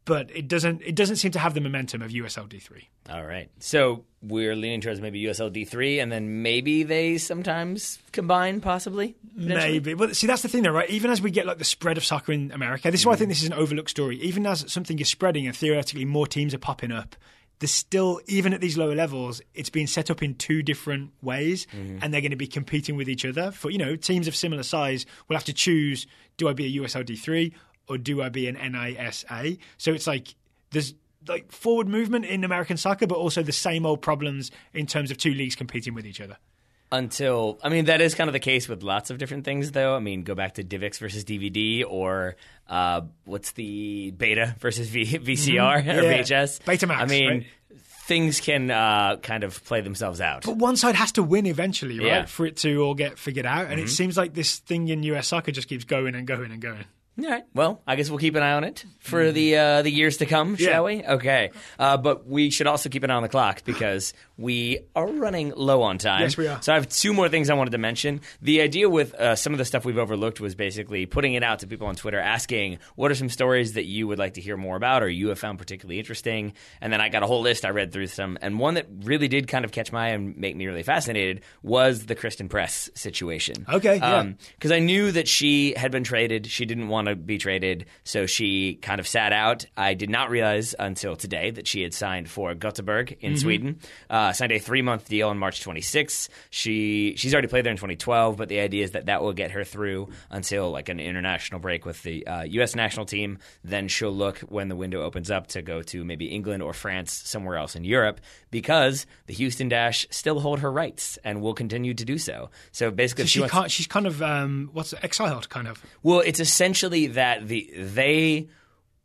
But it doesn't seem to have the momentum of USL D3. All right. So we're leaning towards maybe USL D3, and then maybe they sometimes combine, possibly? Maybe. But see, that's the thing, though, right? Even as we get like the spread of soccer in America, this is why I think this is an overlooked story. Even as something is spreading and theoretically more teams are popping up, there's still, even at these lower levels, it's being set up in 2 different ways, and they're going to be competing with each other. For teams of similar size will have to choose: do I be a USL D3 or do I be an NISA? So it's like there's like forward movement in American soccer, but also the same old problems in terms of 2 leagues competing with each other. That is kind of the case with lots of different things, though. Go back to DivX versus DVD, or what's the Beta versus VCR or VHS? Betamax, right? Things can kind of play themselves out. But one side has to win eventually, right, for it to all get figured out. And it seems like this thing in US soccer just keeps going and going and going. All right. Well, I guess we'll keep an eye on it for the years to come, shall we? Okay. But we should also keep an eye on the clock because we are running low on time. Yes, we are. So I have 2 more things I wanted to mention. The idea with some of the stuff we've overlooked was basically putting it out to people on Twitter, asking what are some stories that you would like to hear more about or you have found particularly interesting. And then I got a whole list. I read through some. And one that really did kind of catch my eye and make me really fascinated was the Kristen Press situation. Okay, yeah. Because I knew that she had been traded. She didn't want to be traded, so she kind of sat out. I did not realize until today that she had signed for Göteborg in Sweden. Signed a 3-month deal on March 26th. She's already played there in 2012, but the idea is that will get her through until like an international break with the U.S. national team. Then she'll look when the window opens up to go to maybe England or France, somewhere else in Europe, because the Houston Dash still hold her rights and will continue to do so. So basically, she's kind of exiled, kind of. Well, it's essentially that they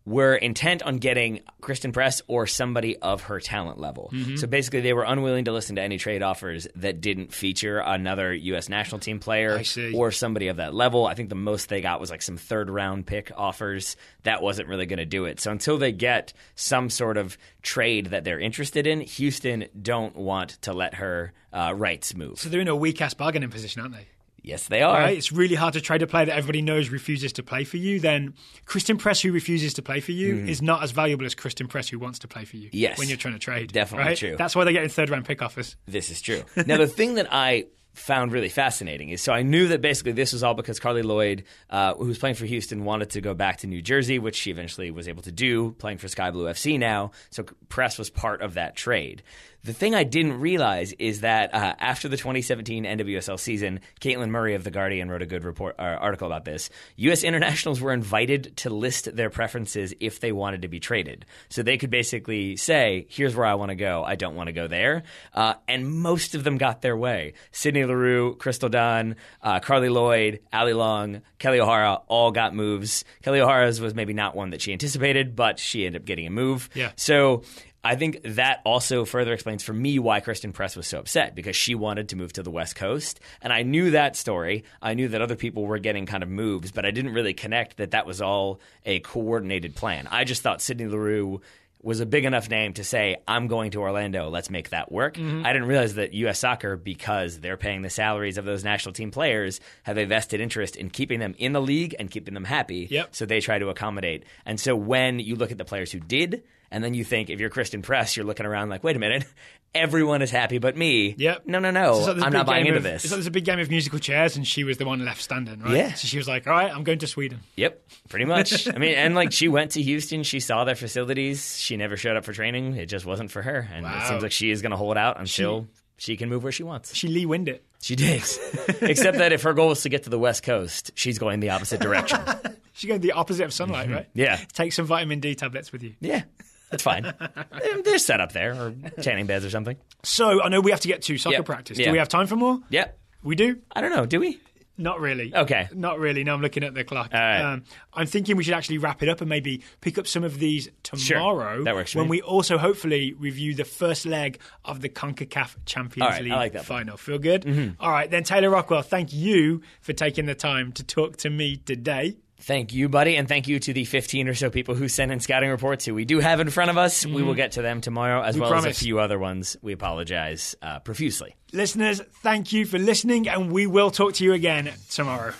were intent on getting Kristen Press or somebody of her talent level. So basically, they were unwilling to listen to any trade offers that didn't feature another U.S. national team player or somebody of that level. I think the most they got was like some 3rd-round pick offers. That wasn't really going to do it. So until they get some sort of trade that they're interested in, Houston don't want to let her rights move. So they're in a weak-ass bargaining position, aren't they? Yes, they are. Right? It's really hard to trade a player that everybody knows refuses to play for you. Then Kristen Press, who refuses to play for you, is not as valuable as Kristen Press, who wants to play for you. Yes. When you're trying to trade. Definitely true. That's why they're getting 3rd-round pick offers. This is true. Now, the thing that I found really fascinating is, so I knew that basically this was all because Carly Lloyd, who was playing for Houston, wanted to go back to New Jersey, which she eventually was able to do, playing for Sky Blue FC now. So Press was part of that trade. The thing I didn't realize is that after the 2017 NWSL season, Caitlin Murray of The Guardian wrote a good article about this. U.S. internationals were invited to list their preferences if they wanted to be traded. So they could basically say, here's where I want to go. I don't want to go there. And most of them got their way. Sydney Leroux, Crystal Dunn, Carly Lloyd, Ali Long, Kelly O'Hara all got moves. Kelly O'Hara's was maybe not one that she anticipated, but she ended up getting a move. Yeah. So I think that also further explains for me why Kristen Press was so upset, because she wanted to move to the West Coast. And I knew that story. I knew that other people were getting kind of moves, but I didn't really connect that was all a coordinated plan. I just thought Sydney Leroux was a big enough name to say, I'm going to Orlando, let's make that work. I didn't realize that U.S. Soccer, because they're paying the salaries of those national team players, have a vested interest in keeping them in the league and keeping them happy. Yep. So they try to accommodate. And so when you look at the players who did, and then you think, if you're Kristen Press, you're looking around like, wait a minute, everyone is happy but me. Yep. No, I'm not buying into this. It's like there's a big game of musical chairs, and she was the one left standing, right? Yeah. So she was like, all right, I'm going to Sweden. Yep, pretty much. I mean, and like she went to Houston, she saw their facilities, she never showed up for training. It just wasn't for her. And It seems like she is going to hold out until she can move where she wants. She Lee Wind it. She did. Except that if her goal is to get to the West Coast, she's going the opposite direction. She's going the opposite of sunlight, right? Yeah. Take some vitamin D tablets with you. Yeah. That's fine. They're set up there, or tanning beds or something. So I know we have to get to soccer practice. Yeah. Do we have time for more? Yeah. We do? I don't know. Do we? Not really. Okay. Not really. No, I'm looking at the clock. All right. I'm thinking we should actually wrap it up and maybe pick up some of these tomorrow. Sure. That works for when me. we also hopefully review the first leg of the CONCACAF Champions League I like that final. Feel good? Mm-hmm. All right. Then Taylor Rockwell, thank you for taking the time to talk to me today. Thank you, buddy, and thank you to the 15 or so people who sent in scouting reports who we do have in front of us. We will get to them tomorrow, as well as a few other ones. We apologize profusely. Listeners, thank you for listening, and we will talk to you again tomorrow.